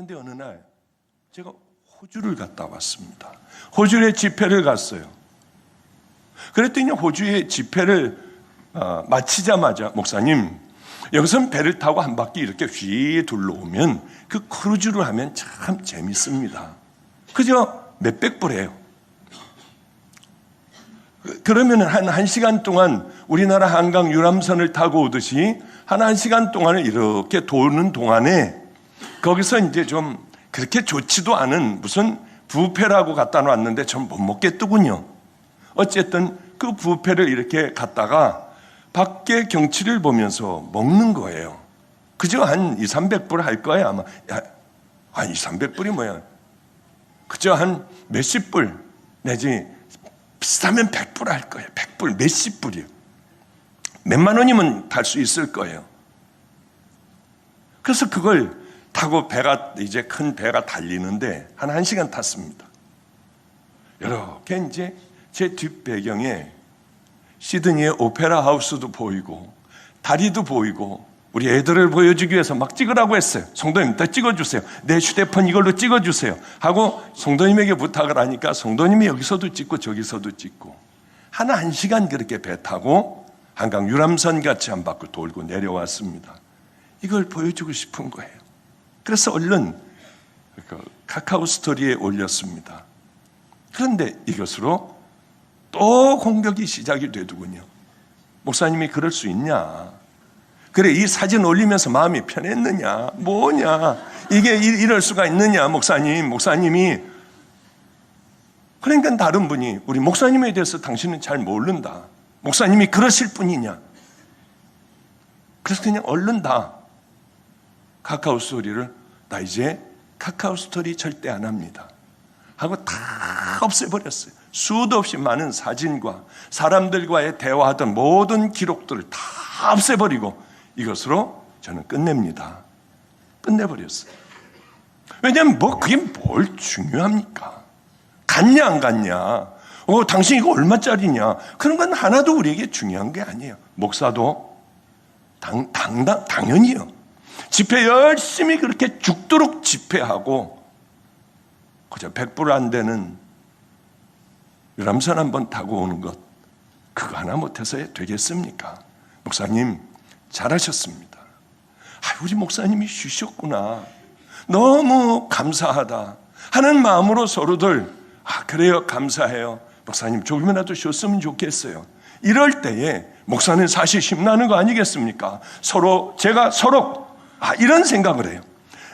그런데 어느 날 제가 호주를 갔다 왔습니다. 호주에 집회를 갔어요. 그랬더니 호주의 집회를 마치자마자 목사님, 여기선 배를 타고 한 바퀴 이렇게 휘 둘러오면 그 크루즈를 하면 참 재밌습니다. 그저 몇백 불이에요. 그러면 한 시간 동안 우리나라 한강 유람선을 타고 오듯이 한 시간 동안을 이렇게 도는 동안에 거기서 이제 좀 그렇게 좋지도 않은 무슨 뷔페라고 갖다 놨는데 전 못 먹겠더군요. 어쨌든 그 뷔페를 이렇게 갔다가 밖에 경치를 보면서 먹는 거예요. 그저 한 200-300불 할 거예요 아마. 한 200-300불이 뭐야. 그저 한 몇십 불 내지 비싸면 100불 할 거예요. 100불, 몇십 불이요. 몇만 원이면 탈 수 있을 거예요. 그래서 그걸 타고 배가 이제 큰 배가 달리는데 한 1시간 탔습니다. 이렇게 이제 제 뒷배경에 시드니의 오페라 하우스도 보이고 다리도 보이고 우리 애들을 보여주기 위해서 막 찍으라고 했어요. 성도님 다 찍어주세요. 내 휴대폰 이걸로 찍어주세요 하고 성도님에게 부탁을 하니까 성도님이 여기서도 찍고 저기서도 찍고 한 1시간 그렇게 배 타고 한강 유람선 같이 한 바퀴 돌고 내려왔습니다. 이걸 보여주고 싶은 거예요. 그래서 얼른 카카오 스토리에 올렸습니다. 그런데 이것으로 또 공격이 시작이 되더군요. 목사님이 그럴 수 있냐? 그래, 이 사진 올리면서 마음이 편했느냐? 뭐냐? 이게 이럴 수가 있느냐? 목사님이. 그러니까 다른 분이 우리 목사님에 대해서 당신은 잘 모른다. 목사님이 그러실 분이냐? 그래서 그냥 얼른 다 카카오 스토리를 나 이제 카카오 스토리 절대 안 합니다 하고 다 없애버렸어요. 수도 없이 많은 사진과 사람들과의 대화하던 모든 기록들을 다 없애버리고 이것으로 저는 끝냅니다. 끝내버렸어요. 왜냐하면 그게 뭘 중요합니까? 갔냐 안 갔냐, 당신 이거 얼마짜리냐, 그런 건 하나도 우리에게 중요한 게 아니에요. 목사도 당연히요. 집회 열심히 그렇게 죽도록 집회하고 그저 100불 안 되는 유람선 한번 타고 오는 것, 그거 하나 못해서 되겠습니까? 목사님 잘하셨습니다. 우리 목사님이 쉬셨구나, 너무 감사하다 하는 마음으로 서로들 그래요, 감사해요, 목사님 조금이라도 쉬었으면 좋겠어요. 이럴 때에 목사는 사실 힘나는 거 아니겠습니까? 제가 서로 이런 생각을 해요.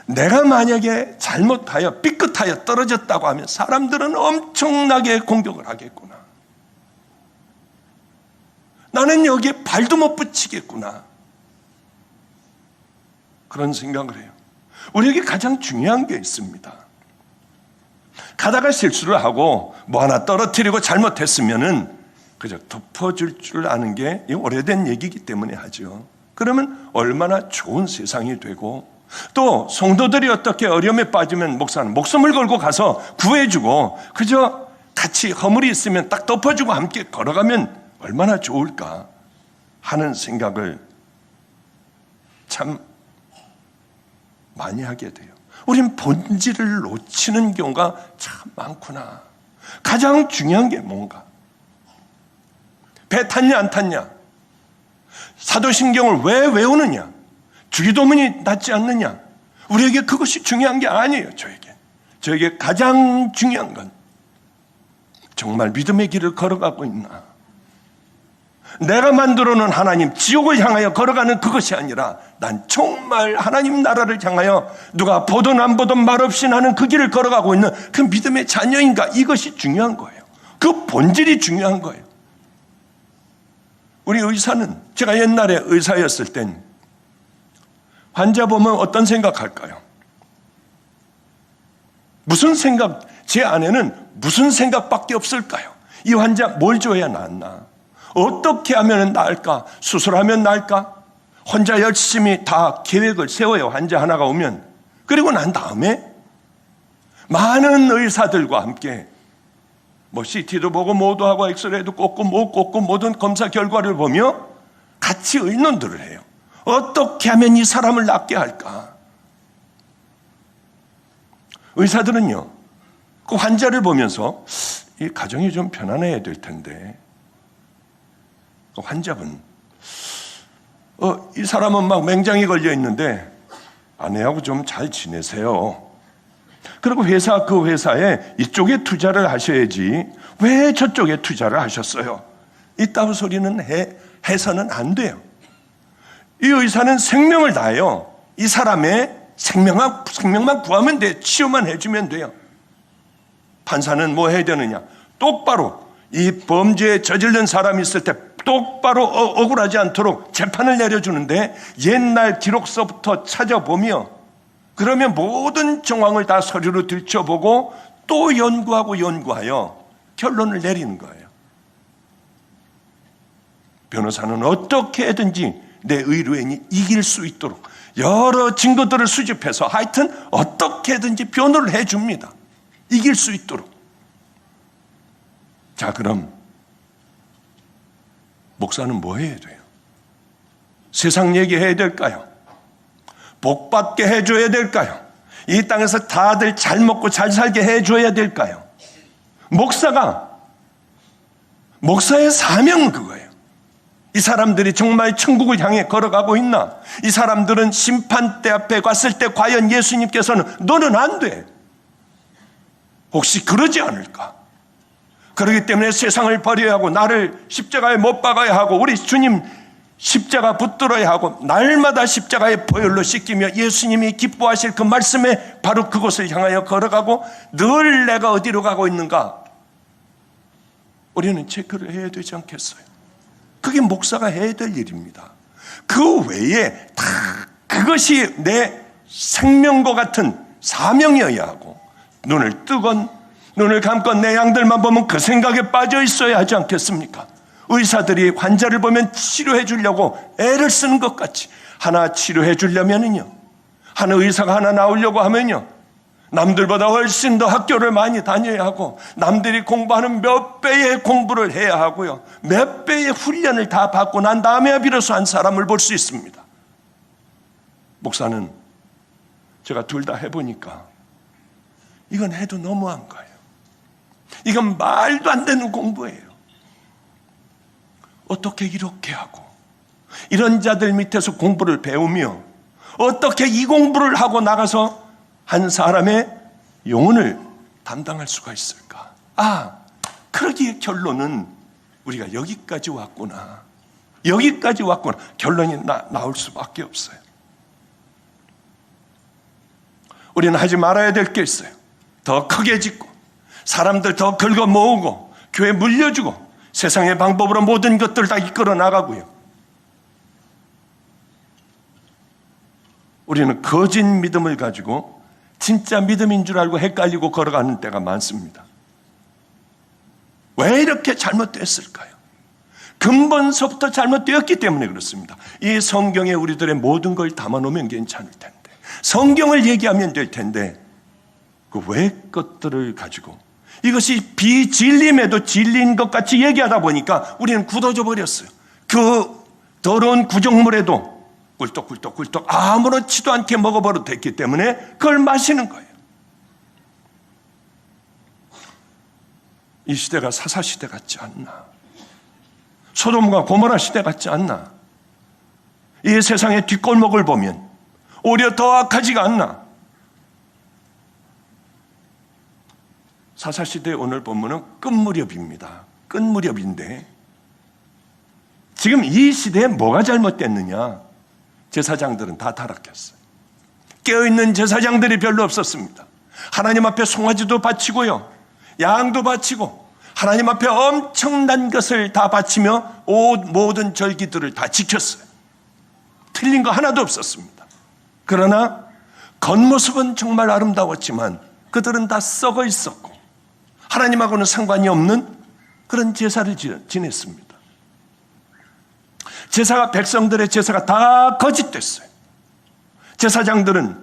내가 만약에 잘못하여 삐끗하여 떨어졌다고 하면 사람들은 엄청나게 공격을 하겠구나. 나는 여기에 발도 못 붙이겠구나. 그런 생각을 해요. 우리에게 가장 중요한 게 있습니다. 가다가 실수를 하고 뭐 하나 떨어뜨리고 잘못했으면은 그저 덮어줄 줄 아는 게 오래된 얘기이기 때문에 하죠. 그러면 얼마나 좋은 세상이 되고, 또 성도들이 어떻게 어려움에 빠지면 목사는 목숨을 걸고 가서 구해주고 그저 같이 허물이 있으면 딱 덮어주고 함께 걸어가면 얼마나 좋을까 하는 생각을 참 많이 하게 돼요. 우린 본질을 놓치는 경우가 참 많구나. 가장 중요한 게 뭔가? 배 탔냐 안 탔냐? 사도신경을 왜 외우느냐? 주기도문이 낫지 않느냐? 우리에게 그것이 중요한 게 아니에요. 저에게 가장 중요한 건 정말 믿음의 길을 걸어가고 있나? 내가 만들어놓은 하나님 지옥을 향하여 걸어가는 그것이 아니라 난 정말 하나님 나라를 향하여 누가 보든 안 보든 말없이 나는 그 길을 걸어가고 있는 그 믿음의 자녀인가? 이것이 중요한 거예요. 그 본질이 중요한 거예요. 우리 의사는, 제가 옛날에 의사였을 땐 환자 보면 어떤 생각할까요? 무슨 생각, 제 안에는 무슨 생각밖에 없을까요? 이 환자 뭘 줘야 낫나? 어떻게 하면 나을까? 수술하면 나을까? 혼자 열심히 다 계획을 세워요. 환자 하나가 오면. 그리고 난 다음에 많은 의사들과 함께 CT도 보고 뭐도 하고 엑스레이도 꽂고 뭐 꽂고 모든 검사 결과를 보며 같이 의논들을 해요. 어떻게 하면 이 사람을 낫게 할까? 의사들은요, 그 환자를 보면서 이 가정이 좀 편안해야 될 텐데, 그 환자분, 이 사람은 막 맹장이 걸려 있는데 아내하고 좀 잘 지내세요. 그리고 그 회사에 이쪽에 투자를 하셔야지 왜 저쪽에 투자를 하셨어요? 이따위 소리는 해서는 안 돼요. 이 의사는 생명을 다해요. 이 사람의 생명만 구하면 돼요. 치유만 해주면 돼요. 판사는 뭐 해야 되느냐? 똑바로 이 범죄에 저지른 사람이 있을 때 똑바로 억울하지 않도록 재판을 내려주는데, 옛날 기록서부터 찾아보며 그러면 모든 정황을 다 서류로 들춰보고 또 연구하여 결론을 내리는 거예요. 변호사는 어떻게든지 내 의뢰인이 이길 수 있도록 여러 증거들을 수집해서 하여튼 어떻게든지 변호를 해줍니다. 이길 수 있도록. 자, 그럼 목사는 뭐 해야 돼요? 세상 얘기해야 될까요? 복 받게 해줘야 될까요? 이 땅에서 다들 잘 먹고 잘 살게 해줘야 될까요? 목사의 사명은 그거예요. 이 사람들이 정말 천국을 향해 걸어가고 있나? 이 사람들은 심판대 앞에 갔을 때 과연 예수님께서는 너는 안 돼, 혹시 그러지 않을까? 그렇기 때문에 세상을 버려야 하고 나를 십자가에 못 박아야 하고 우리 주님 십자가 붙들어야 하고 날마다 십자가에 보혈로 씻기며 예수님이 기뻐하실 그 말씀에 바로 그곳을 향하여 걸어가고, 늘 내가 어디로 가고 있는가 우리는 체크를 해야 되지 않겠어요? 그게 목사가 해야 될 일입니다. 그 외에 다 그것이 내 생명과 같은 사명이어야 하고, 눈을 감고 내 양들만 보면 그 생각에 빠져 있어야 하지 않겠습니까? 의사들이 환자를 보면 치료해 주려고 애를 쓰는 것 같이, 하나 치료해 주려면은요, 하나 의사가 하나 나오려고 하면요, 남들보다 훨씬 더 학교를 많이 다녀야 하고, 남들이 공부하는 몇 배의 공부를 해야 하고요, 몇 배의 훈련을 다 받고 난 다음에야 비로소 한 사람을 볼 수 있습니다. 목사는 제가 둘 다 해보니까 이건 해도 너무한 거예요. 이건 말도 안 되는 공부예요. 어떻게 이렇게 하고 이런 자들 밑에서 공부를 배우며 어떻게 이 공부를 하고 나가서 한 사람의 영혼을 담당할 수가 있을까? 그러기에 결론은 우리가 여기까지 왔구나. 결론이 나올 수밖에 없어요. 우리는 하지 말아야 될 게 있어요. 더 크게 짓고 사람들 더 긁어 모으고 교회 물려주고 세상의 방법으로 모든 것들을 다 이끌어 나가고요. 우리는 거짓 믿음을 가지고 진짜 믿음인 줄 알고 헷갈리고 걸어가는 때가 많습니다. 왜 이렇게 잘못됐을까요? 근본서부터 잘못되었기 때문에 그렇습니다. 이 성경에 우리들의 모든 걸 담아놓으면 괜찮을 텐데, 성경을 얘기하면 될 텐데, 그 외 것들을 가지고 이것이 비진림에도 진리인 것 같이 얘기하다 보니까 우리는 굳어져 버렸어요. 그 더러운 구정물에도 꿀떡꿀떡 아무렇지도 않게 먹어버려도 됐기 때문에 그걸 마시는 거예요. 이 시대가 사사시대 같지 않나? 소돔과 고모라 시대 같지 않나? 이 세상의 뒷골목을 보면 오히려 더 악하지가 않나? 사사시대의 오늘 본문은 끝무렵입니다. 끝무렵인데 지금 이 시대에 뭐가 잘못됐느냐? 제사장들은 다 타락했어요. 깨어있는 제사장들이 별로 없었습니다. 하나님 앞에 송아지도 바치고요, 양도 바치고 하나님 앞에 엄청난 것을 다 바치며 모든 절기들을 다 지켰어요. 틀린 거 하나도 없었습니다. 그러나 겉모습은 정말 아름다웠지만 그들은 다 썩어 있었고 하나님하고는 상관이 없는 그런 제사를 지냈습니다. 백성들의 제사가 다 거짓됐어요. 제사장들은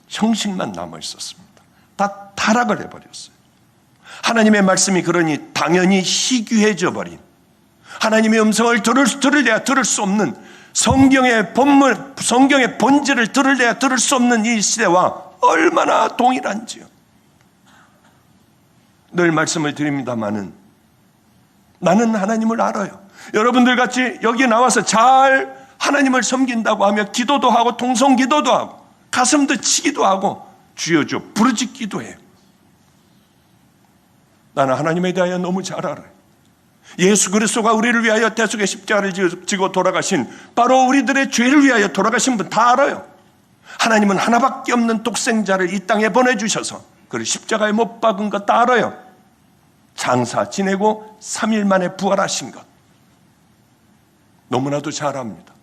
형식만 남아 있었습니다. 다 타락을 해버렸어요. 하나님의 말씀이 그러니 당연히 희귀해져 버린, 하나님의 음성을 들을래야 들을 수 없는, 성경의 본질, 성경의 본질을 들을래야 들을 수 없는 이 시대와 얼마나 동일한지요. 늘 말씀을 드립니다마는 나는 하나님을 알아요. 여러분들 같이 여기 나와서 잘 하나님을 섬긴다고 하며 기도도 하고 통성기도도 하고 가슴도 치기도 하고 주여 주 부르짖기도 해요. 나는 하나님에 대하여 너무 잘 알아요. 예수 그리스도가 우리를 위하여 대속의 십자가를 지고 돌아가신, 바로 우리들의 죄를 위하여 돌아가신 분 다 알아요. 하나님은 하나밖에 없는 독생자를 이 땅에 보내주셔서 그를 십자가에 못 박은 것 다 알아요. 장사 지내고 3일 만에 부활하신 것 너무나도 잘 압니다.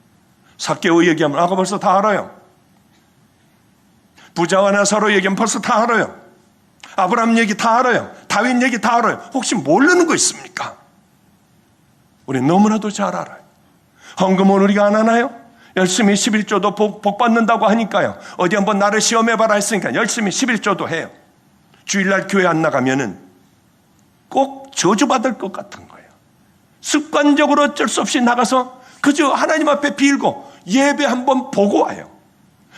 삭개오 얘기하면 아까 벌써 다 알아요. 부자와 나사로 얘기하면 벌써 다 알아요. 아브라함 얘기 다 알아요. 다윗 얘기 다 알아요. 혹시 모르는 거 있습니까? 우리 너무나도 잘 알아요. 헌금은 우리가 안 하나요? 열심히 11조도 복 받는다고 하니까요. 어디 한번 나를 시험해봐라 했으니까 열심히 11조도 해요. 주일날 교회 안 나가면은 꼭 저주받을 것 같은 거예요. 습관적으로 어쩔 수 없이 나가서 그저 하나님 앞에 빌고 예배 한번 보고 와요.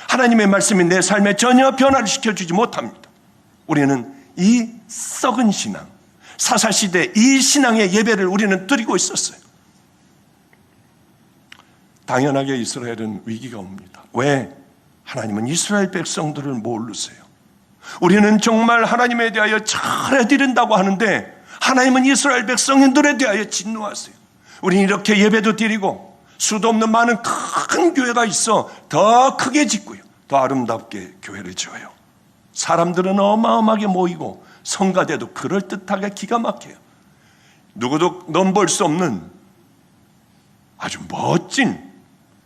하나님의 말씀이 내 삶에 전혀 변화를 시켜주지 못합니다. 우리는 이 썩은 신앙, 사사시대 이 신앙의 예배를 우리는 드리고 있었어요. 당연하게 이스라엘은 위기가 옵니다. 왜? 하나님은 이스라엘 백성들을 모르세요. 우리는 정말 하나님에 대하여 잘해드린다고 하는데 하나님은 이스라엘 백성들에 대하여 진노하세요. 우리는 이렇게 예배도 드리고 수도 없는 많은 큰 교회가 있어 더 크게 짓고요, 더 아름답게 교회를 지어요. 사람들은 어마어마하게 모이고 성가대도 그럴듯하게 기가 막혀요. 누구도 넘볼 수 없는 아주 멋진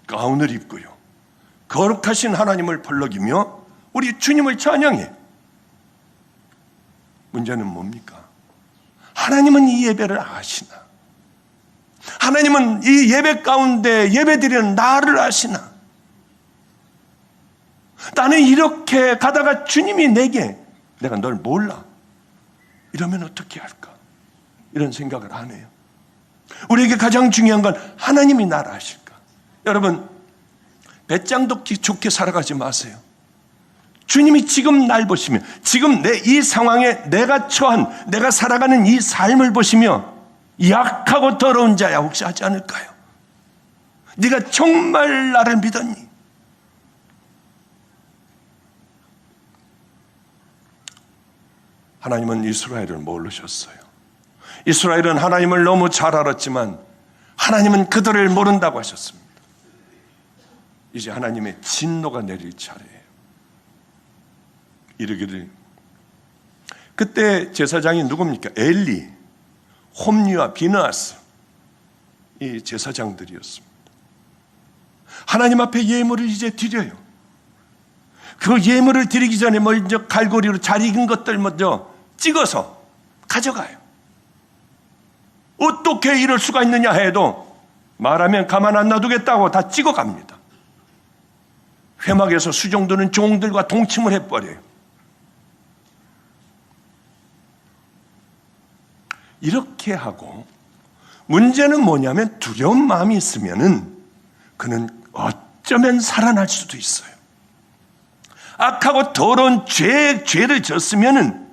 가운을 입고요, 거룩하신 하나님을 벌럭이며 우리 주님을 찬양해. 문제는 뭡니까? 하나님은 이 예배를 아시나? 하나님은 이 예배 가운데 예배드리는 나를 아시나? 나는 이렇게 가다가 주님이 내게 내가 널 몰라 이러면 어떻게 할까? 이런 생각을 안 해요. 우리에게 가장 중요한 건 하나님이 나를 아실까? 여러분, 배짱도 좋게 살아가지 마세요. 주님이 지금 날 보시며 지금 내 이 상황에 내가 처한, 내가 살아가는 이 삶을 보시며 약하고 더러운 자야 혹시 하지 않을까요? 네가 정말 나를 믿었니? 하나님은 이스라엘을 모르셨어요. 이스라엘은 하나님을 너무 잘 알았지만 하나님은 그들을 모른다고 하셨습니다. 이제 하나님의 진노가 내릴 차례예요. 이르기를, 그때 제사장이 누굽니까? 엘리, 홈리와 비느하스, 이 제사장들이었습니다. 하나님 앞에 예물을 이제 드려요. 그 예물을 드리기 전에 먼저 갈고리로 잘 익은 것들 먼저 찍어서 가져가요. 어떻게 이럴 수가 있느냐 해도 말하면 가만 안 놔두겠다고 다 찍어갑니다. 회막에서 수종드는 종들과 동침을 해버려요. 이렇게 하고, 문제는 뭐냐면 두려운 마음이 있으면은 그는 어쩌면 살아날 수도 있어요. 악하고 더러운 죄를 졌으면은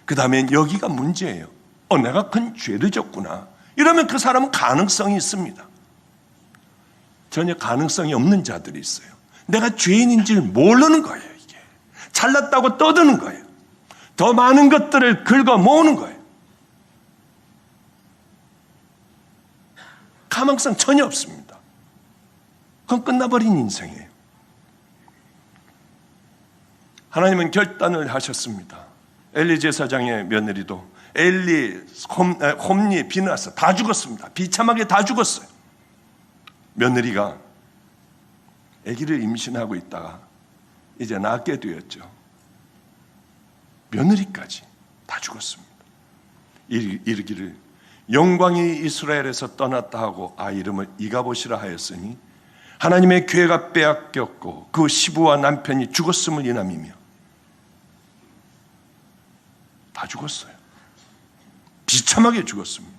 그 다음엔 여기가 문제예요. 내가 큰 죄를 졌구나. 이러면 그 사람은 가능성이 있습니다. 전혀 가능성이 없는 자들이 있어요. 내가 죄인인지를 모르는 거예요. 이게 잘났다고 떠드는 거예요. 더 많은 것들을 긁어 모으는 거예요. 가망성 전혀 없습니다. 그건 끝나버린 인생이에요. 하나님은 결단을 하셨습니다. 엘리 제사장의 며느리도 엘리, 홈리, 비느하스 다 죽었습니다. 비참하게 다 죽었어요. 며느리가 아기를 임신하고 있다가 이제 낳게 되었죠. 며느리까지 다 죽었습니다. 이르기를, 영광이 이스라엘에서 떠났다 하고 이름을 이가봇이라 하였으니 하나님의 괴가 빼앗겼고 그 시부와 남편이 죽었음을 인함이며. 다 죽었어요. 비참하게 죽었습니다.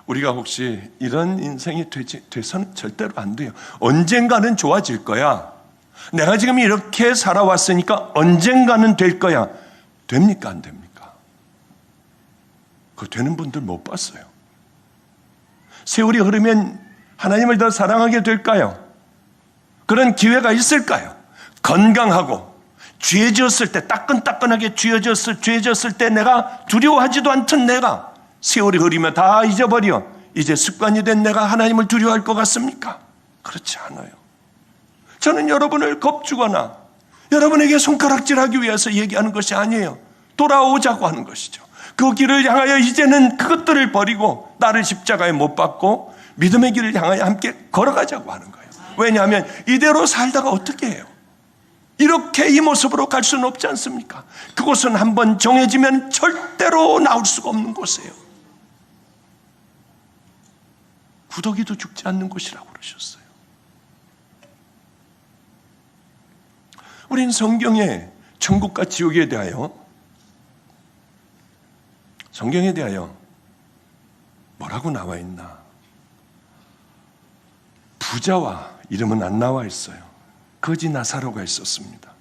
우리가 혹시 이런 인생이 돼서는 절대로 안 돼요. 언젠가는 좋아질 거야. 내가 지금 이렇게 살아왔으니까 언젠가는 될 거야. 됩니까? 안 됩니까? 그거 되는 분들 못 봤어요. 세월이 흐르면 하나님을 더 사랑하게 될까요? 그런 기회가 있을까요? 건강하고 죄 지었을 때 따끈따끈하게 죄 지었을 때 내가 두려워하지도 않던 내가 세월이 흐르면 다 잊어버려 이제 습관이 된 내가 하나님을 두려워할 것 같습니까? 그렇지 않아요. 저는 여러분을 겁주거나 여러분에게 손가락질하기 위해서 얘기하는 것이 아니에요. 돌아오자고 하는 것이죠. 그 길을 향하여 이제는 그것들을 버리고 나를 십자가에 못 박고 믿음의 길을 향하여 함께 걸어가자고 하는 거예요. 왜냐하면 이대로 살다가 어떻게 해요? 이렇게 이 모습으로 갈 수는 없지 않습니까? 그곳은 한번 정해지면 절대로 나올 수가 없는 곳이에요. 구더기도 죽지 않는 곳이라고 그러셨어요. 우린 성경에 천국과 지옥에 대하여 성경에 대하여 뭐라고 나와 있나? 부자와 이름은 안 나와 있어요. 거지 나사로가 있었습니다.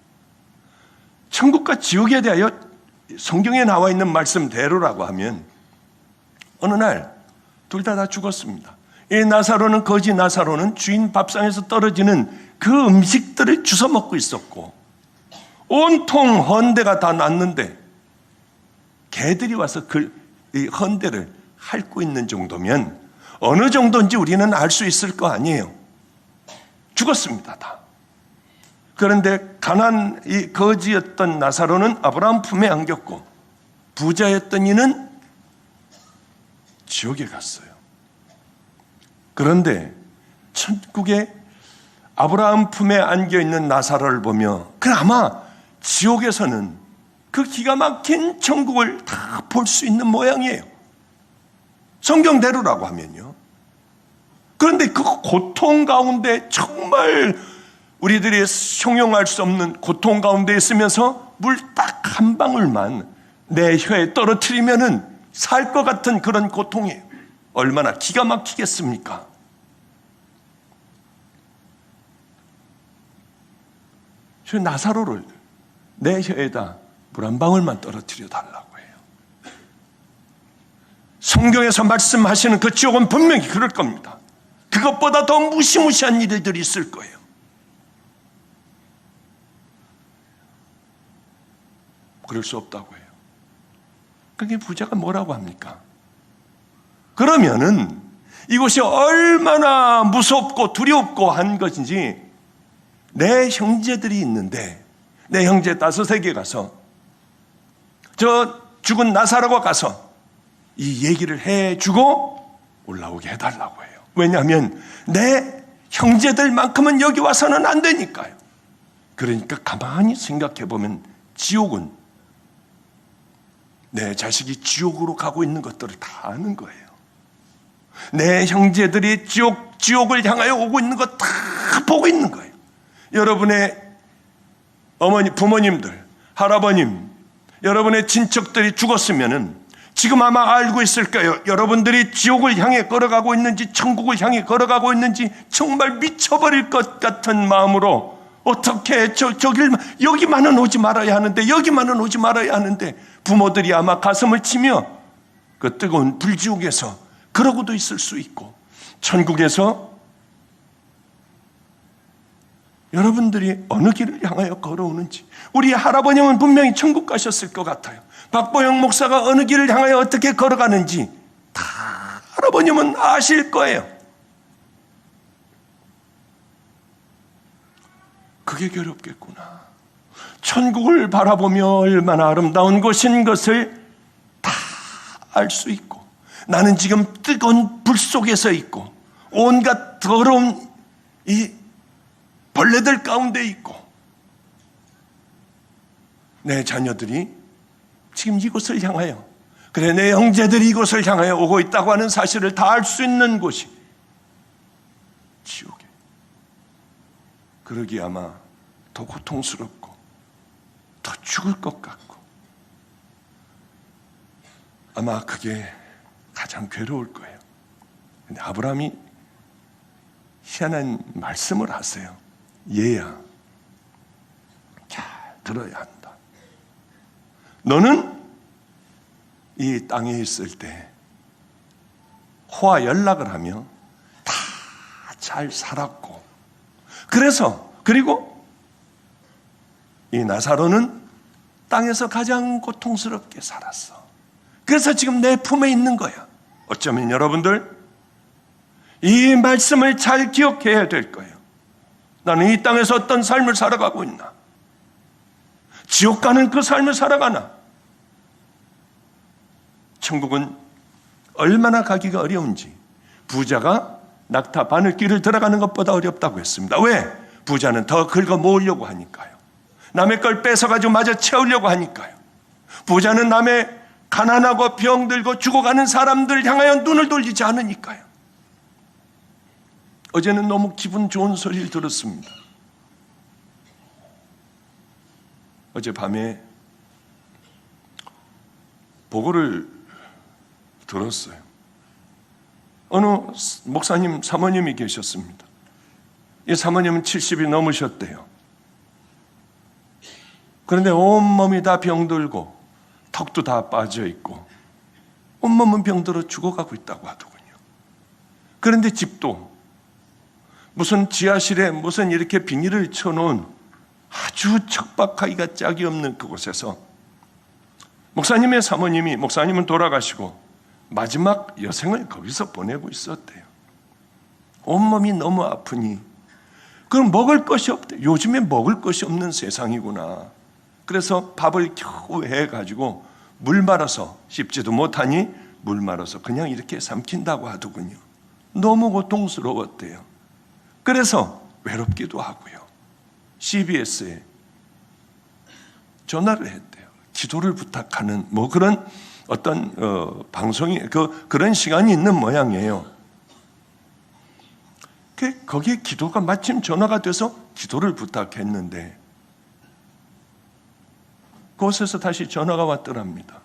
천국과 지옥에 대하여 성경에 나와 있는 말씀대로라고 하면 어느 날 둘 다 죽었습니다. 이 나사로는 거지 나사로는 주인 밥상에서 떨어지는 그 음식들을 주워 먹고 있었고 온통 헌대가 다 났는데 개들이 와서 이 헌대를 핥고 있는 정도면 어느 정도인지 우리는 알 수 있을 거 아니에요. 죽었습니다, 다. 그런데 가난 이 거지였던 나사로는 아브라함 품에 안겼고 부자였던 이는 지옥에 갔어요. 그런데 천국에 아브라함 품에 안겨 있는 나사로를 보며 아마 지옥에서는 그 기가 막힌 천국을 다 볼 수 있는 모양이에요. 성경대로라고 하면요. 그런데 그 고통 가운데 정말 우리들이 형용할 수 없는 고통 가운데 있으면서 물 딱 한 방울만 내 혀에 떨어뜨리면은 살 것 같은 그런 고통이에요. 얼마나 기가 막히겠습니까? 저 나사로를 내 혀에다 물 한 방울만 떨어뜨려 달라고 해요. 성경에서 말씀하시는 그 지옥은 분명히 그럴 겁니다. 그것보다 더 무시무시한 일들이 있을 거예요. 그럴 수 없다고 해요. 그게 부자가 뭐라고 합니까? 그러면은 이것이 얼마나 무섭고 두렵고 한 것인지 내 형제들이 있는데 내 형제 5에게 가서 저 죽은 나사로가 가서 이 얘기를 해주고 올라오게 해달라고 해요. 왜냐하면 내 형제들만큼은 여기 와서는 안 되니까요. 그러니까 가만히 생각해보면 지옥은 내 자식이 지옥으로 가고 있는 것들을 다 아는 거예요. 내 형제들이 지옥을 향하여 오고 있는 것 다 보고 있는 거예요. 여러분의 어머니, 부모님들, 할아버님, 여러분의 친척들이 죽었으면은 지금 아마 알고 있을 거예요. 여러분들이 지옥을 향해 걸어가고 있는지 천국을 향해 걸어가고 있는지 정말 미쳐버릴 것 같은 마음으로 어떻게 저길 여기만은 오지 말아야 하는데 여기만은 오지 말아야 하는데 부모들이 아마 가슴을 치며 그 뜨거운 불지옥에서 그러고도 있을 수 있고 천국에서 여러분들이 어느 길을 향하여 걸어오는지 우리 할아버님은 분명히 천국 가셨을 것 같아요. 박보영 목사가 어느 길을 향하여 어떻게 걸어가는지 다 할아버님은 아실 거예요. 그게 괴롭겠구나. 천국을 바라보며 얼마나 아름다운 곳인 것을 다 알 수 있고 나는 지금 뜨거운 불 속에서 있고 온갖 더러운 이 벌레들 가운데 있고 내 자녀들이 지금 이곳을 향하여 그래 내 형제들이 이곳을 향하여 오고 있다고 하는 사실을 다 알 수 있는 곳이 지옥에 그러기 아마 더 고통스럽고 더 죽을 것 같고 아마 그게 가장 괴로울 거예요. 근데 아브라함이 희한한 말씀을 하세요. 얘야 들어야 한다. 너는 이 땅에 있을 때 호와 연락을 하며 다 잘 살았고, 그리고 이 나사로는 땅에서 가장 고통스럽게 살았어. 그래서 지금 내 품에 있는 거야. 어쩌면 여러분들 이 말씀을 잘 기억해야 될 거예요. 나는 이 땅에서 어떤 삶을 살아가고 있나? 지옥 가는 그 삶을 살아가나? 천국은 얼마나 가기가 어려운지 부자가 낙타 바늘길을 들어가는 것보다 어렵다고 했습니다. 왜? 부자는 더 긁어 모으려고 하니까요. 남의 걸 뺏어가지고 마저 채우려고 하니까요. 부자는 남의 가난하고 병들고 죽어가는 사람들 향하여 눈을 돌리지 않으니까요. 어제는 너무 기분 좋은 소리를 들었습니다. 어젯밤에 보고를 들었어요. 어느 목사님, 사모님이 계셨습니다. 이 사모님은 70이 넘으셨대요. 그런데 온몸이 다 병들고 턱도 다 빠져있고 온몸은 병들어 죽어가고 있다고 하더군요. 그런데 집도 무슨 지하실에 무슨 이렇게 비닐을 쳐놓은 아주 척박하기가 짝이 없는 그곳에서 목사님의 사모님이, 목사님은 돌아가시고 마지막 여생을 거기서 보내고 있었대요. 온몸이 너무 아프니 그럼 먹을 것이 없대. 요즘에 먹을 것이 없는 세상이구나. 그래서 밥을 겨우 해가지고 물 말아서, 씹지도 못하니 물 말아서 그냥 이렇게 삼킨다고 하더군요. 너무 고통스러웠대요. 그래서 외롭기도 하고요. CBS에 전화를 했대요. 기도를 부탁하는 그런 어떤 방송이 그런 시간이 있는 모양이에요. 거기에 기도가 마침 전화가 돼서 기도를 부탁했는데 그곳에서 다시 전화가 왔더랍니다.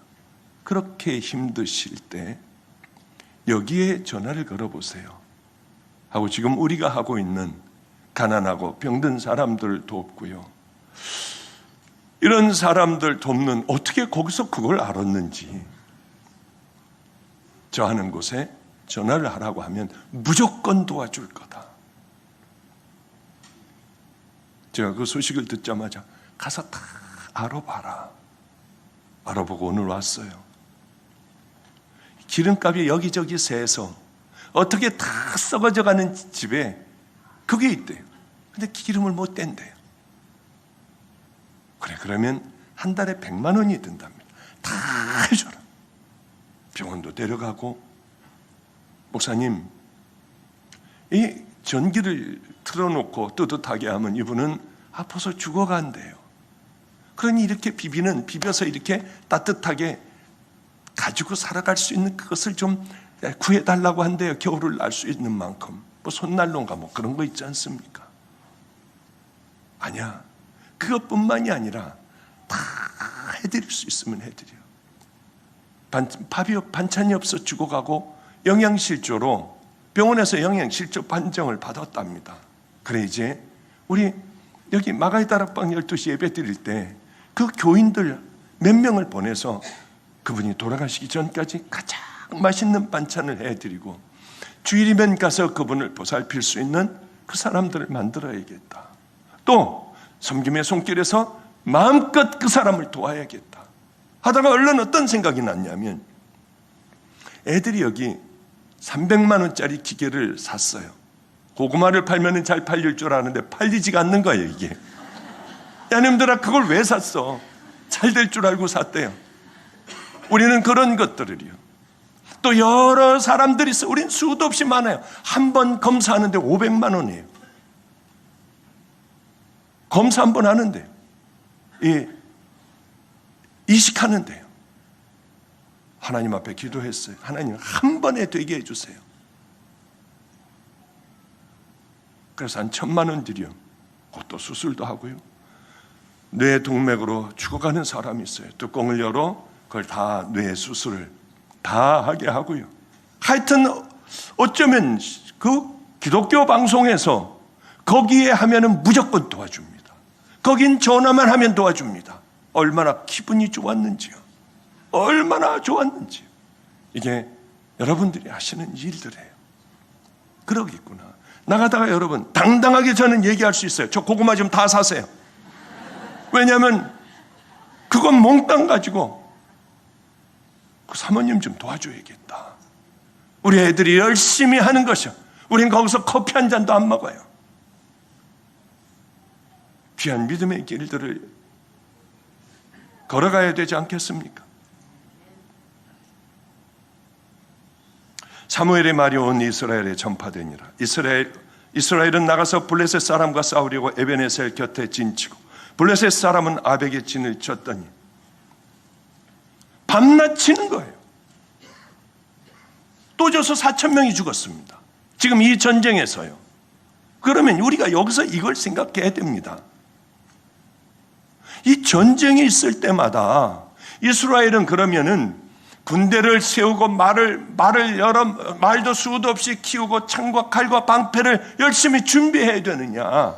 그렇게 힘드실 때 여기에 전화를 걸어보세요 하고 지금 우리가 하고 있는 가난하고 병든 사람들 돕고요. 이런 사람들 돕는 어떻게 거기서 그걸 알았는지 저 하는 곳에 전화를 하라고 하면 무조건 도와줄 거다. 제가 그 소식을 듣자마자 가서 다 알아봐라. 알아보고 오늘 왔어요. 기름값이 여기저기 새서 어떻게 다 썩어져가는 집에 그게 있대요. 근데 기름을 못 댄대요. 그래, 그러면 한 달에 100만 원이 든답니다. 다 해줘라. 병원도 데려가고, 목사님, 이 전기를 틀어놓고 뜨뜻하게 하면 이분은 아파서 죽어간대요. 그러니 이렇게 비벼서 이렇게 따뜻하게 가지고 살아갈 수 있는 그것을 좀 구해달라고 한대요. 겨울을 날 수 있는 만큼. 손난로인가 그런 거 있지 않습니까? 아니야. 그것뿐만이 아니라 다 해드릴 수 있으면 해드려. 반찬이 없어 죽어가고 영양실조로 병원에서 영양실조 판정을 받았답니다. 그래 이제 우리 여기 마가이 다락방 12시 예배 드릴 때 그 교인들 몇 명을 보내서 그분이 돌아가시기 전까지 가장 맛있는 반찬을 해드리고 주일이면 가서 그분을 보살필 수 있는 그 사람들을 만들어야겠다. 또 섬김의 손길에서 마음껏 그 사람을 도와야겠다 하다가 얼른 어떤 생각이 났냐면 애들이 여기 300만 원짜리 기계를 샀어요. 고구마를 팔면 잘 팔릴 줄 아는데 팔리지가 않는 거예요 이게. 야님들아 그걸 왜 샀어? 잘 될 줄 알고 샀대요. 우리는 그런 것들을요. 또 여러 사람들이 있어. 우린 수도 없이 많아요. 한 번 검사하는데 500만 원이에요. 검사 한 번 하는데요. 이식하는데요. 하나님 앞에 기도했어요. 하나님 한 번에 되게 해주세요. 그래서 한 1,000만 원 들여. 그것도 수술도 하고요. 뇌 동맥으로 죽어가는 사람이 있어요. 뚜껑을 열어 그걸 다 뇌 수술을 다 하게 하고요. 하여튼 어쩌면 그 기독교 방송에서 거기에 하면은 무조건 도와줍니다. 거긴 전화만 하면 도와줍니다. 얼마나 기분이 좋았는지요. 얼마나 좋았는지요. 이게 여러분들이 하시는 일들이에요. 그러겠구나. 나가다가 여러분 당당하게 저는 얘기할 수 있어요. 저 고구마 좀 다 사세요. 왜냐하면 그건 몽땅 가지고 그 사모님 좀 도와줘야겠다. 우리 애들이 열심히 하는 것이요. 우린 거기서 커피 한 잔도 안 먹어요. 귀한 믿음의 길들을 걸어가야 되지 않겠습니까? 사무엘의 말이 온 이스라엘에 전파되니라. 이스라엘은 나가서 블레셋 사람과 싸우려고 에베네셀 곁에 진치고 블레셋 사람은 아벡에 진을 쳤더니 밤낮 치는 거예요. 또 져서 4,000명이 죽었습니다. 지금 이 전쟁에서요. 그러면 우리가 여기서 이걸 생각해야 됩니다. 이 전쟁이 있을 때마다 이스라엘은 그러면은 군대를 세우고 말도 수도 없이 키우고 창과 칼과 방패를 열심히 준비해야 되느냐?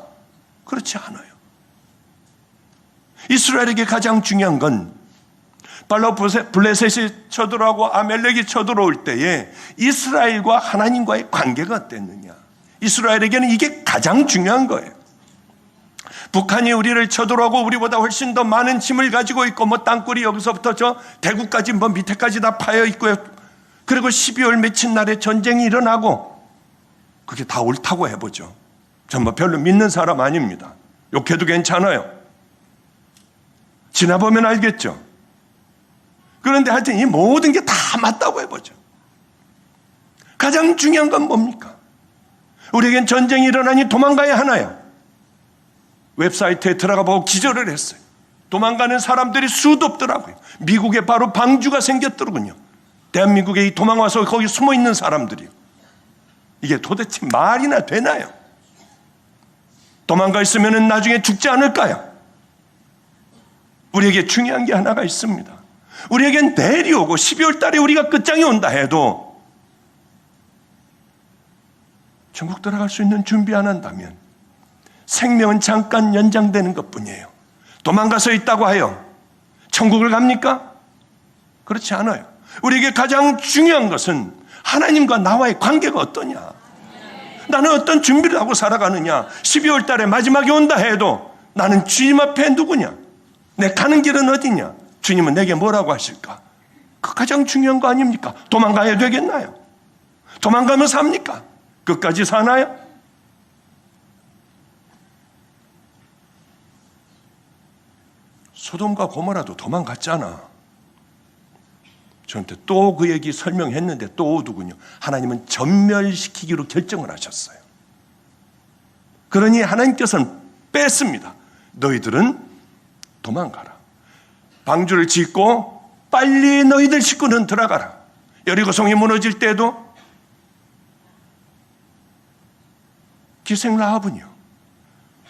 그렇지 않아요. 이스라엘에게 가장 중요한 건 바로 블레셋이 쳐들어오고 아멜렉이 쳐들어올 때에 이스라엘과 하나님과의 관계가 어땠느냐? 이스라엘에게는 이게 가장 중요한 거예요. 북한이 우리를 쳐들어오고 우리보다 훨씬 더 많은 짐을 가지고 있고 땅굴이 여기서부터 저 대구까지 밑에까지 다 파여 있고요. 그리고 12월 며칠 날에 전쟁이 일어나고 그게 다 옳다고 해보죠. 전 별로 믿는 사람 아닙니다. 욕해도 괜찮아요. 지나보면 알겠죠. 그런데 하여튼 이 모든 게 다 맞다고 해보죠. 가장 중요한 건 뭡니까? 우리에겐 전쟁이 일어나니 도망가야 하나요? 웹사이트에 들어가 보고 기절을 했어요. 도망가는 사람들이 수도 없더라고요. 미국에 바로 방주가 생겼더군요. 대한민국에 도망와서 거기 숨어 있는 사람들이요. 이게 도대체 말이나 되나요? 도망가 있으면 나중에 죽지 않을까요? 우리에게 중요한 게 하나가 있습니다. 우리에겐 내일이 오고 12월 달에 우리가 끝장이 온다 해도 천국 들어갈 수 있는 준비 안 한다면 생명은 잠깐 연장되는 것뿐이에요. 도망가서 있다고 하여 천국을 갑니까? 그렇지 않아요. 우리에게 가장 중요한 것은 하나님과 나와의 관계가 어떠냐? 나는 어떤 준비를 하고 살아가느냐? 12월 달에 마지막에 온다 해도 나는 주님 앞에 누구냐? 내 가는 길은 어디냐? 주님은 내게 뭐라고 하실까? 그 가장 중요한 거 아닙니까? 도망가야 되겠나요? 도망가면 삽니까? 끝까지 사나요? 소돔과 고모라도 도망갔잖아. 저한테 또 그 얘기 설명했는데 또 오더군요. 하나님은 전멸시키기로 결정을 하셨어요. 그러니 하나님께서는 뺐습니다. 너희들은 도망가라. 방주를 짓고 빨리 너희들 식구는 들어가라. 여리고성이 무너질 때도 기생 라합은요.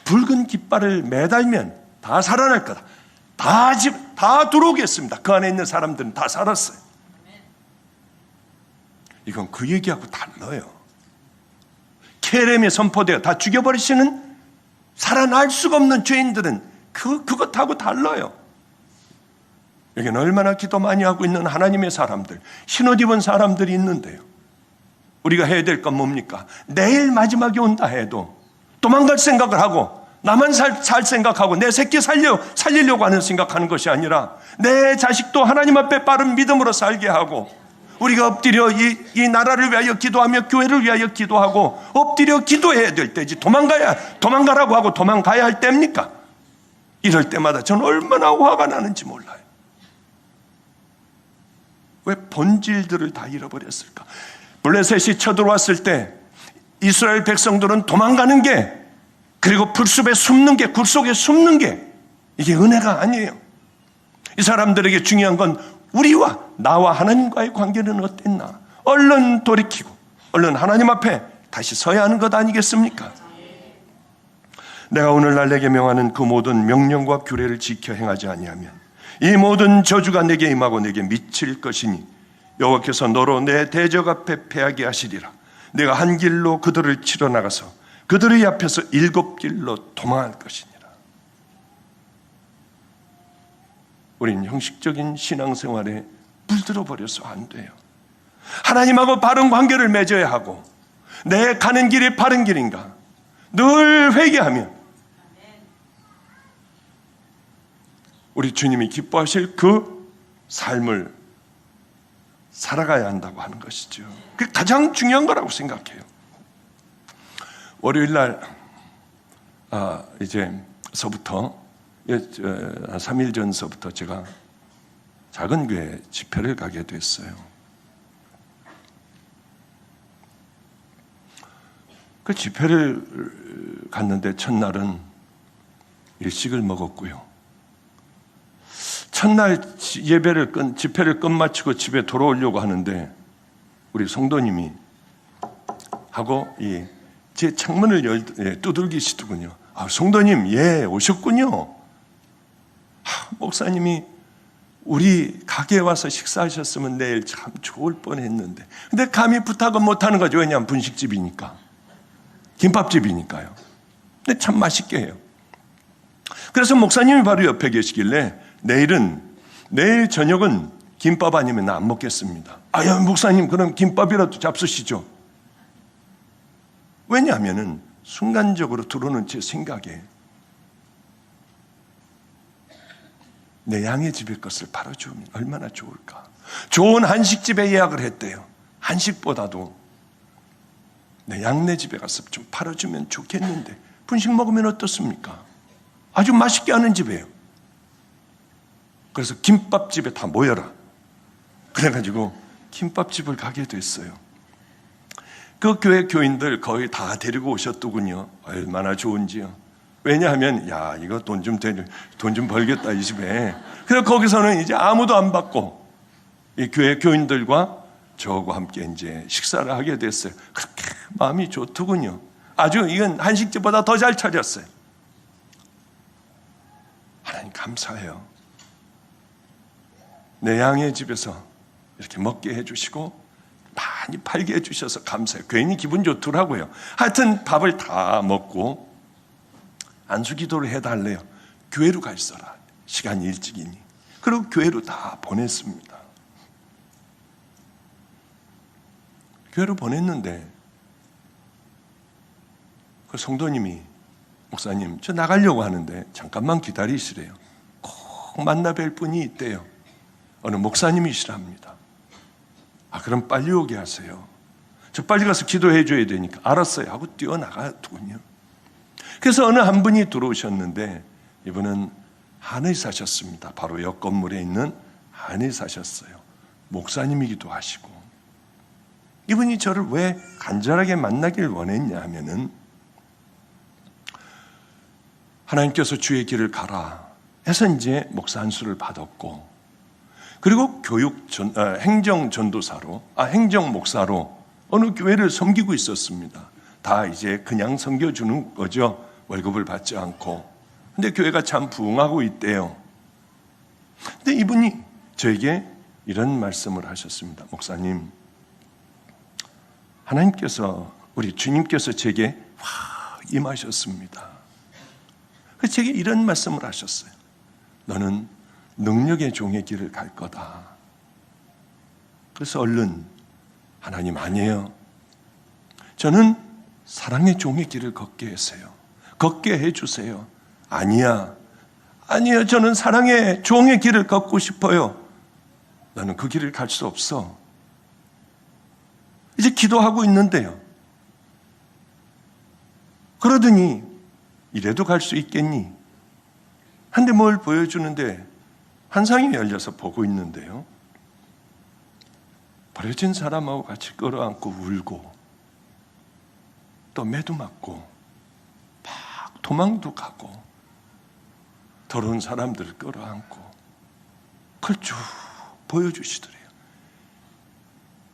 붉은 깃발을 매달면 다 살아날 거다. 다 들어오겠습니다. 그 안에 있는 사람들은 다 살았어요. 이건 그 얘기하고 달라요. 케렘에 선포되어 다 죽여버리시는 살아날 수가 없는 죄인들은 그것하고 달라요. 여기는 얼마나 기도 많이 하고 있는 하나님의 사람들, 흰옷 입은 사람들이 있는데요. 우리가 해야 될 건 뭡니까? 내일 마지막이 온다 해도 도망갈 생각을 하고 나만 살 생각하고 내 새끼 살리려고 하는 생각하는 것이 아니라 내 자식도 하나님 앞에 빠른 믿음으로 살게 하고 우리가 엎드려 이 나라를 위하여 기도하며 교회를 위하여 기도하고 엎드려 기도해야 될 때지 도망가라고 하고 도망가야 할 때입니까? 이럴 때마다 저는 얼마나 화가 나는지 몰라요. 왜 본질들을 다 잃어버렸을까? 블레셋이 쳐들어왔을 때 이스라엘 백성들은 도망가는 게 그리고 풀숲에 숨는 게 굴속에 숨는 게 이게 은혜가 아니에요. 이 사람들에게 중요한 건 우리와 나와 하나님과의 관계는 어땠나? 얼른 돌이키고 얼른 하나님 앞에 다시 서야 하는 것 아니겠습니까? 내가 오늘날 내게 명하는 그 모든 명령과 규례를 지켜 행하지 아니하면 이 모든 저주가 내게 임하고 내게 미칠 것이니 여호와께서 너로 내 대적 앞에 패하게 하시리라. 내가 한 길로 그들을 치러 나가서 그들의 앞에서 7 길로 도망할 것이니라. 우린 형식적인 신앙생활에 물들어 버려서 안 돼요. 하나님하고 바른 관계를 맺어야 하고, 내 가는 길이 바른 길인가 늘 회개하면 우리 주님이 기뻐하실 그 삶을 살아가야 한다고 하는 것이죠. 그게 가장 중요한 거라고 생각해요. 월요일 날 이제서부터 3일 전서부터 제가 작은 교회 집회를 가게 됐어요. 그 집회를 갔는데 첫날은 일식을 먹었고요. 첫날 집회를 끝마치고 집에 돌아오려고 하는데 우리 성도님이 하고 제 창문을 두들기시더군요. 성도님, 예, 오셨군요. 목사님이 우리 가게에 와서 식사하셨으면 내일 참 좋을 뻔했는데, 근데 감히 부탁은 못하는 거죠. 왜냐하면 분식집이니까, 김밥집이니까요. 근데 참 맛있게 해요. 그래서 목사님이 바로 옆에 계시길래 내일 저녁은 김밥 아니면 나 안 먹겠습니다. 야, 목사님, 그럼 김밥이라도 잡수시죠. 왜냐하면은 순간적으로 들어오는 제 생각에 내 양의 집의 것을 팔아주면 얼마나 좋을까. 좋은 한식집에 예약을 했대요. 한식보다도 내 양네 집에 가서 좀 팔아주면 좋겠는데 분식 먹으면 어떻습니까? 아주 맛있게 하는 집이에요. 그래서 김밥집에 다 모여라. 그래가지고 김밥집을 가게 됐어요. 그 교회 교인들 거의 다 데리고 오셨더군요. 얼마나 좋은지요. 왜냐하면 이거 돈 좀 벌겠다 이 집에. 그래서 거기서는 이제 아무도 안 받고 이 교회 교인들과 저하고 함께 이제 식사를 하게 됐어요. 그렇게 마음이 좋더군요. 아주 이건 한식집보다 더 잘 차렸어요. 하나님 감사해요. 내 양의 집에서 이렇게 먹게 해주시고 많이 팔게 해주셔서 감사해요. 괜히 기분 좋더라고요. 하여튼 밥을 다 먹고 안수기도를 해달래요. 교회로 가 있어라. 시간이 일찍이니. 그리고 교회로 다 보냈습니다. 교회로 보냈는데 그 성도님이 목사님, 저 나가려고 하는데 잠깐만 기다리시래요. 꼭 만나 뵐 분이 있대요. 어느 목사님이시랍니다. 그럼 빨리 오게 하세요. 저 빨리 가서 기도해 줘야 되니까 알았어요 하고 뛰어나가더군요. 그래서 어느 한 분이 들어오셨는데 이분은 한의사셨습니다. 바로 옆 건물에 있는 한의사셨어요. 목사님이기도 하시고. 이분이 저를 왜 간절하게 만나길 원했냐 하면은 하나님께서 주의 길을 가라 해서 이제 목사 안수를 받았고, 그리고 행정 전도사로, 행정 목사로 어느 교회를 섬기고 있었습니다. 다 이제 그냥 섬겨주는 거죠. 월급을 받지 않고. 근데 교회가 참 부흥하고 있대요. 근데 이분이 저에게 이런 말씀을 하셨습니다. 목사님, 하나님께서, 우리 주님께서 제게 임하셨습니다. 그래서 제게 이런 말씀을 하셨어요. 너는 능력의 종의 길을 갈 거다. 그래서 얼른 하나님 아니에요. 저는 사랑의 종의 길을 걷게 해주세요. 걷게 해주세요. 아니야. 아니요. 저는 사랑의 종의 길을 걷고 싶어요. 나는 그 길을 갈 수 없어. 이제 기도하고 있는데요. 그러더니 이래도 갈 수 있겠니? 한데 뭘 보여주는데 환상이 열려서 보고 있는데요. 버려진 사람하고 같이 끌어안고 울고 또 매도 맞고 막 도망도 가고 더러운 사람들을 끌어안고 그걸 쭉 보여주시더래요.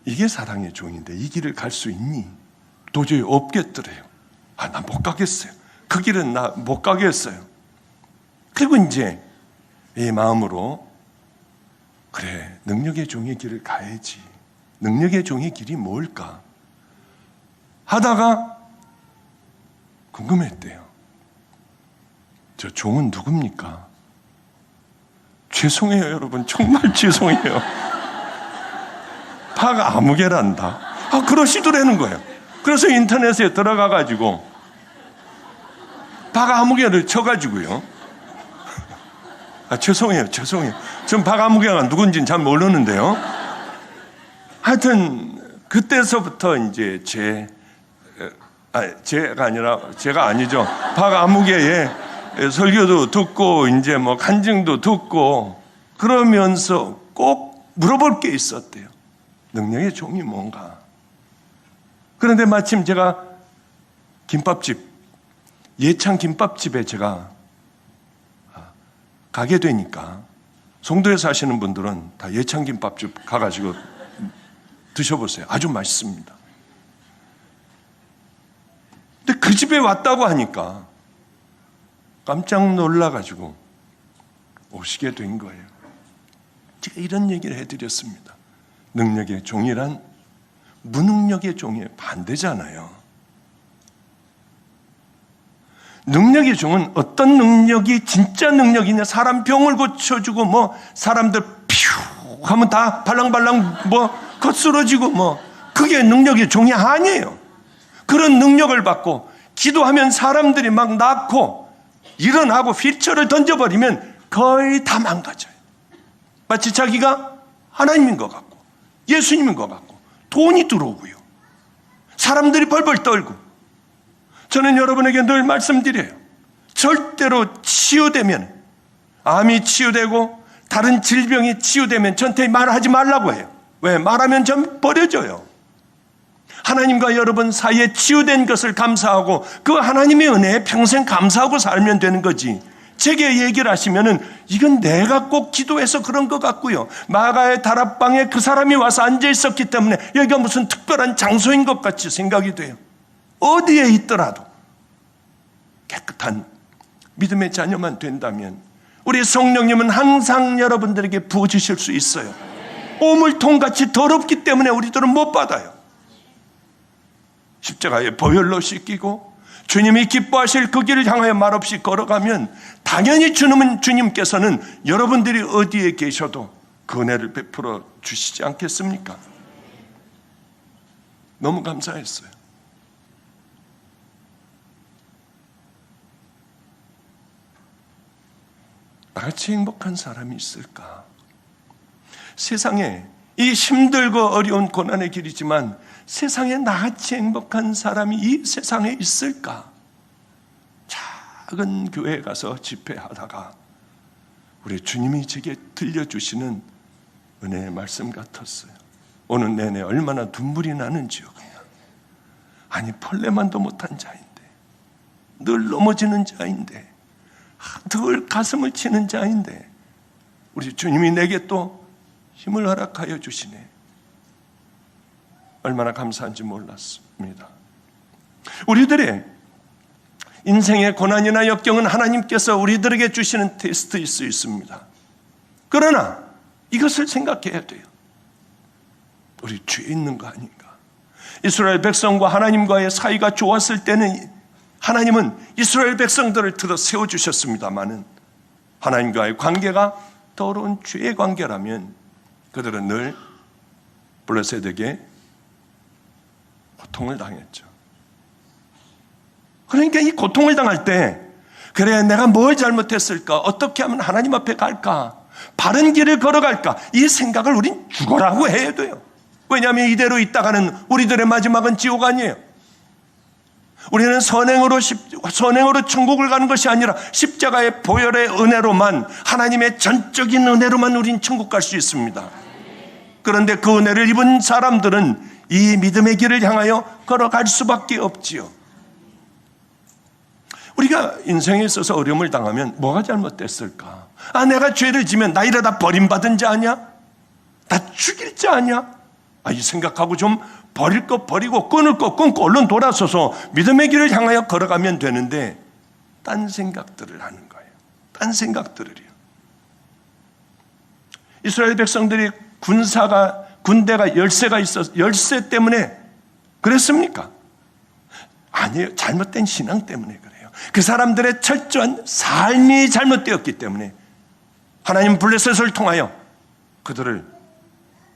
이게 사랑의 종인데 이 길을 갈 수 있니? 도저히 없겠더래요. 나 못 가겠어요. 그 길은 나 못 가겠어요. 그리고 이제 이 마음으로 그래, 능력의 종의 길을 가야지. 능력의 종의 길이 뭘까? 하다가 궁금했대요. 저 종은 누굽니까? 죄송해요, 여러분. 정말 죄송해요. 파가 아무개란다. 그러시더라는 거예요. 그래서 인터넷에 들어가가지고 파가 아무개를 쳐가지고요. 죄송해요. 전 파가 아무개가 누군지는 잘 모르는데요. 하여튼 그때서부터 이제 제가 아니죠. 파가무게에 설교도 듣고 이제 뭐 간증도 듣고 그러면서 꼭 물어볼 게 있었대요. 능력의 종이 뭔가. 그런데 마침 제가 예창 김밥집에 제가 가게 되니까 송도에 사시는 분들은 다 예창 김밥집 가가지고 드셔보세요. 아주 맛있습니다. 근데 그 집에 왔다고 하니까 깜짝 놀라가지고 오시게 된 거예요. 제가 이런 얘기를 해드렸습니다. 능력의 종이란 무능력의 종의 반대잖아요. 능력의 종은 어떤 능력이 진짜 능력이냐, 사람 병을 고쳐주고 뭐 사람들 피우 하면 다 발랑발랑 뭐 거스러지고 뭐 그게 능력의 종이 아니에요. 그런 능력을 받고 기도하면 사람들이 막 낳고 일어나고 휠체어를 던져버리면 거의 다 망가져요. 마치 자기가 하나님인 것 같고 예수님인 것 같고 돈이 들어오고요. 사람들이 벌벌 떨고. 저는 여러분에게 늘 말씀드려요. 절대로 치유되면, 암이 치유되고 다른 질병이 치유되면 저한테 말하지 말라고 해요. 왜? 말하면 전 버려져요. 하나님과 여러분 사이에 치유된 것을 감사하고 그 하나님의 은혜에 평생 감사하고 살면 되는 거지. 제게 얘기를 하시면은 이건 내가 꼭 기도해서 그런 것 같고요. 마가의 다락방에 그 사람이 와서 앉아 있었기 때문에 여기가 무슨 특별한 장소인 것 같이 생각이 돼요. 어디에 있더라도 깨끗한 믿음의 자녀만 된다면 우리 성령님은 항상 여러분들에게 부어주실 수 있어요. 오물통같이 더럽기 때문에 우리들은 못 받아요. 십자가에 보혈로 씻기고 주님이 기뻐하실 그 길을 향하여 말없이 걸어가면 당연히 주님께서는 여러분들이 어디에 계셔도 그 은혜를 베풀어 주시지 않겠습니까? 너무 감사했어요. 나같이 행복한 사람이 있을까? 세상에 이 힘들고 어려운 고난의 길이지만 세상에 나같이 행복한 사람이 이 세상에 있을까? 작은 교회에 가서 집회하다가 우리 주님이 제게 들려주시는 은혜의 말씀 같았어요. 오늘 내내 얼마나 눈물이 나는지요. 그냥. 아니 펄레만도 못한 자인데, 늘 넘어지는 자인데, 늘 가슴을 치는 자인데 우리 주님이 내게 또 힘을 허락하여 주시네. 얼마나 감사한지 몰랐습니다. 우리들의 인생의 고난이나 역경은 하나님께서 우리들에게 주시는 테스트일 수 있습니다. 그러나 이것을 생각해야 돼요. 우리 죄 있는 거 아닌가? 이스라엘 백성과 하나님과의 사이가 좋았을 때는 하나님은 이스라엘 백성들을 들어 세워주셨습니다마는 하나님과의 관계가 더러운 죄의 관계라면 그들은 늘 블레셋에게 고통을 당했죠. 그러니까 이 고통을 당할 때 그래 내가 뭘 잘못했을까? 어떻게 하면 하나님 앞에 갈까? 바른 길을 걸어갈까? 이 생각을 우린 죽어라고 해야 돼요. 왜냐하면 이대로 있다가는 우리들의 마지막은 지옥 아니에요. 우리는 선행으로 천국을 가는 것이 아니라 십자가의 보혈의 은혜로만, 하나님의 전적인 은혜로만 우린 천국 갈 수 있습니다. 그런데 그 은혜를 입은 사람들은 이 믿음의 길을 향하여 걸어갈 수밖에 없지요. 우리가 인생에 있어서 어려움을 당하면 뭐가 잘못됐을까? 내가 죄를 지면 나 이러다 버림받은 자 아니야? 나 죽일 자 아니야? 이 생각하고 좀 버릴 거 버리고 끊을 거 끊고 얼른 돌아서서 믿음의 길을 향하여 걸어가면 되는데 딴 생각들을 하는 거예요. 딴 생각들을요. 이스라엘 백성들이 군대가 열세가 있어서 열세 때문에 그랬습니까? 아니에요. 잘못된 신앙 때문에 그래요. 그 사람들의 철저한 삶이 잘못되었기 때문에 하나님 블레셋을 통하여 그들을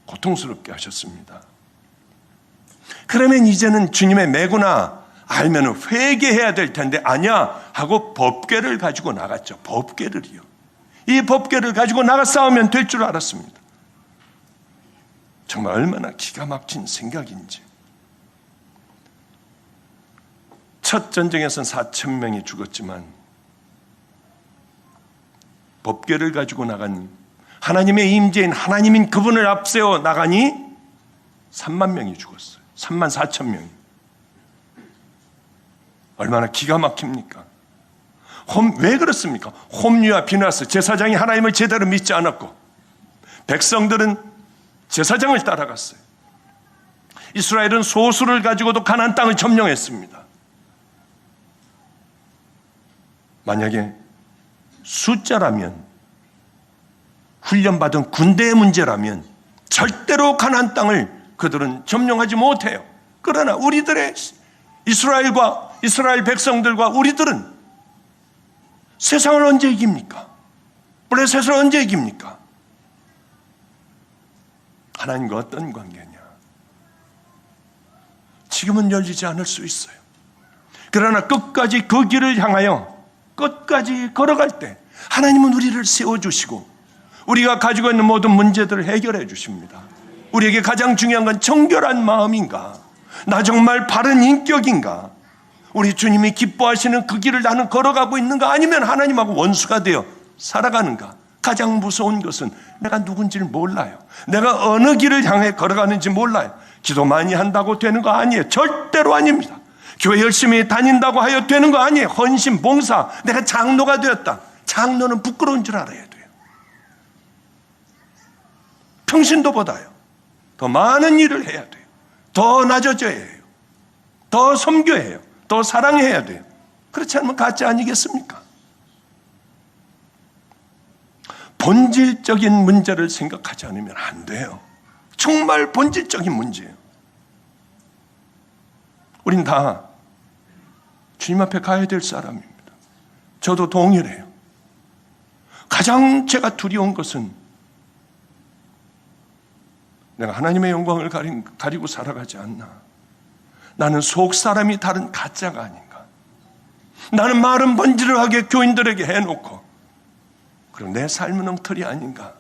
고통스럽게 하셨습니다. 그러면 이제는 주님의 매구나 알면 회개해야 될 텐데 아니야 하고 법궤를 가지고 나갔죠. 법궤를요. 이 법궤를 가지고 나가 싸우면 될 줄 알았습니다. 정말 얼마나 기가 막힌 생각인지. 첫 전쟁에서는 4,000명이 죽었지만 법궤를 가지고 나간 하나님의 임재인 하나님인 그분을 앞세워 나가니 3만 명이 죽었어요. 3만 4천 명이. 얼마나 기가 막힙니까? 왜 그렇습니까? 홈리와 비나스 제사장이 하나님을 제대로 믿지 않았고 백성들은 제사장을 따라갔어요. 이스라엘은 소수를 가지고도 가나안 땅을 점령했습니다. 만약에 숫자라면 훈련받은 군대의 문제라면 절대로 가나안 땅을 그들은 점령하지 못해요. 그러나 우리들의 이스라엘 백성들과 우리들은 세상을 언제 이깁니까? 블레셋을 언제 이깁니까? 하나님과 어떤 관계냐? 지금은 열리지 않을 수 있어요. 그러나 끝까지 그 길을 향하여 끝까지 걸어갈 때 하나님은 우리를 세워주시고 우리가 가지고 있는 모든 문제들을 해결해 주십니다. 우리에게 가장 중요한 건 정결한 마음인가? 나 정말 바른 인격인가? 우리 주님이 기뻐하시는 그 길을 나는 걸어가고 있는가? 아니면 하나님하고 원수가 되어 살아가는가? 가장 무서운 것은 내가 누군지를 몰라요. 내가 어느 길을 향해 걸어가는지 몰라요. 기도 많이 한다고 되는 거 아니에요. 절대로 아닙니다. 교회 열심히 다닌다고 하여 되는 거 아니에요. 헌신, 봉사, 내가 장로가 되었다. 장로는 부끄러운 줄 알아야 돼요. 평신도보다요. 더 많은 일을 해야 돼요. 더 낮아져야 해요. 더 섬겨야 해요. 더 사랑해야 돼요. 그렇지 않으면 가짜 아니겠습니까? 본질적인 문제를 생각하지 않으면 안 돼요. 정말 본질적인 문제예요. 우린 다 주님 앞에 가야 될 사람입니다. 저도 동일해요. 가장 제가 두려운 것은 내가 하나님의 영광을 가리고 살아가지 않나. 나는 속 사람이 다른 가짜가 아닌가. 나는 말은 번지르하게 교인들에게 해놓고 그럼 내 삶은 엉터리 아닌가.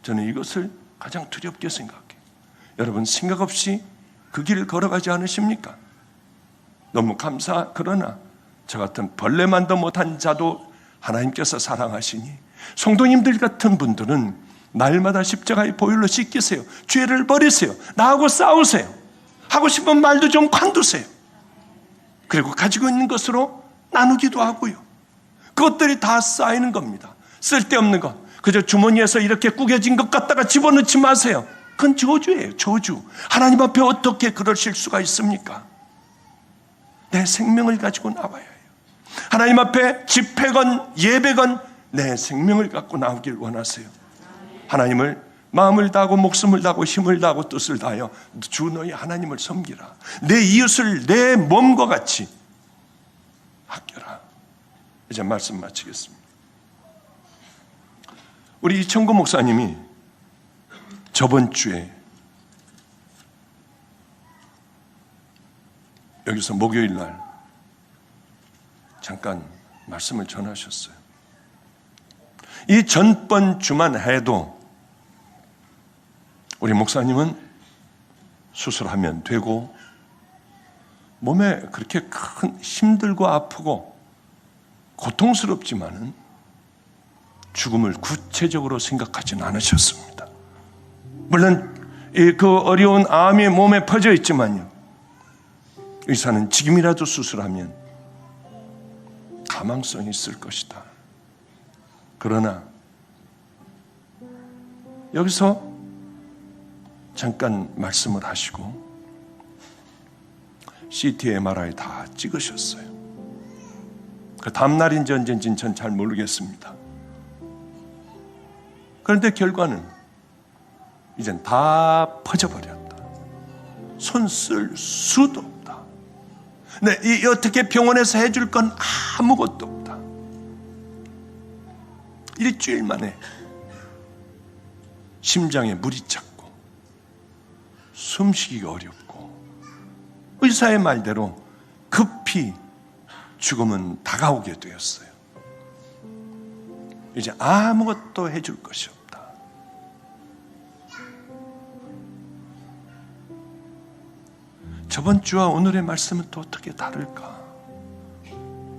저는 이것을 가장 두렵게 생각해요. 여러분 생각 없이 그 길을 걸어가지 않으십니까? 너무 그러나 저 같은 벌레만도 못한 자도 하나님께서 사랑하시니 성도님들 같은 분들은 날마다 십자가의 보혈로 씻기세요. 죄를 버리세요. 나하고 싸우세요. 하고 싶은 말도 좀 관두세요. 그리고 가지고 있는 것으로 나누기도 하고요. 그것들이 다 쌓이는 겁니다. 쓸데없는 것. 그저 주머니에서 이렇게 구겨진 것 갖다가 집어넣지 마세요. 그건 저주예요. 저주. 하나님 앞에 어떻게 그러실 수가 있습니까? 내 생명을 가지고 나와야 해요. 하나님 앞에 집회건 예배건 내 생명을 갖고 나오길 원하세요. 하나님을 마음을 다하고 목숨을 다하고 힘을 다하고 뜻을 다하여 주 너희 하나님을 섬기라. 내 이웃을 내 몸과 같이 아껴라. 이제 말씀 마치겠습니다. 우리 이청구 목사님이 저번 주에 여기서 목요일 날 잠깐 말씀을 전하셨어요. 이 전번 주만 해도 우리 목사님은 수술하면 되고 몸에 그렇게 큰 힘들고 아프고 고통스럽지만은 죽음을 구체적으로 생각하지는 않으셨습니다. 물론 그 어려운 암이 몸에 퍼져 있지만요. 의사는 지금이라도 수술하면 가망성이 있을 것이다. 그러나 여기서 잠깐 말씀을 하시고 CT, MRI 다 찍으셨어요. 그 다음날인지 언젠지는 전 잘 모르겠습니다. 그런데 결과는 이젠 다 퍼져버렸다. 손 쓸 수도 없다. 네, 어떻게 병원에서 해줄 건 아무것도 없다. 일주일 만에 심장에 물이 찼고 숨쉬기가 어렵고 의사의 말대로 급히 죽음은 다가오게 되었어요. 이제 아무것도 해줄 것이 없다. 저번 주와 오늘의 말씀은 또 어떻게 다를까?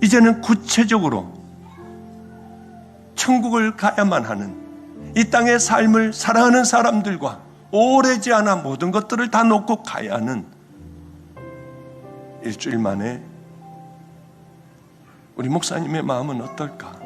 이제는 구체적으로 천국을 가야만 하는 이 땅의 삶을 살아가는 사람들과 오래지 않아 모든 것들을 다 놓고 가야 하는 일주일 만에 우리 목사님의 마음은 어떨까?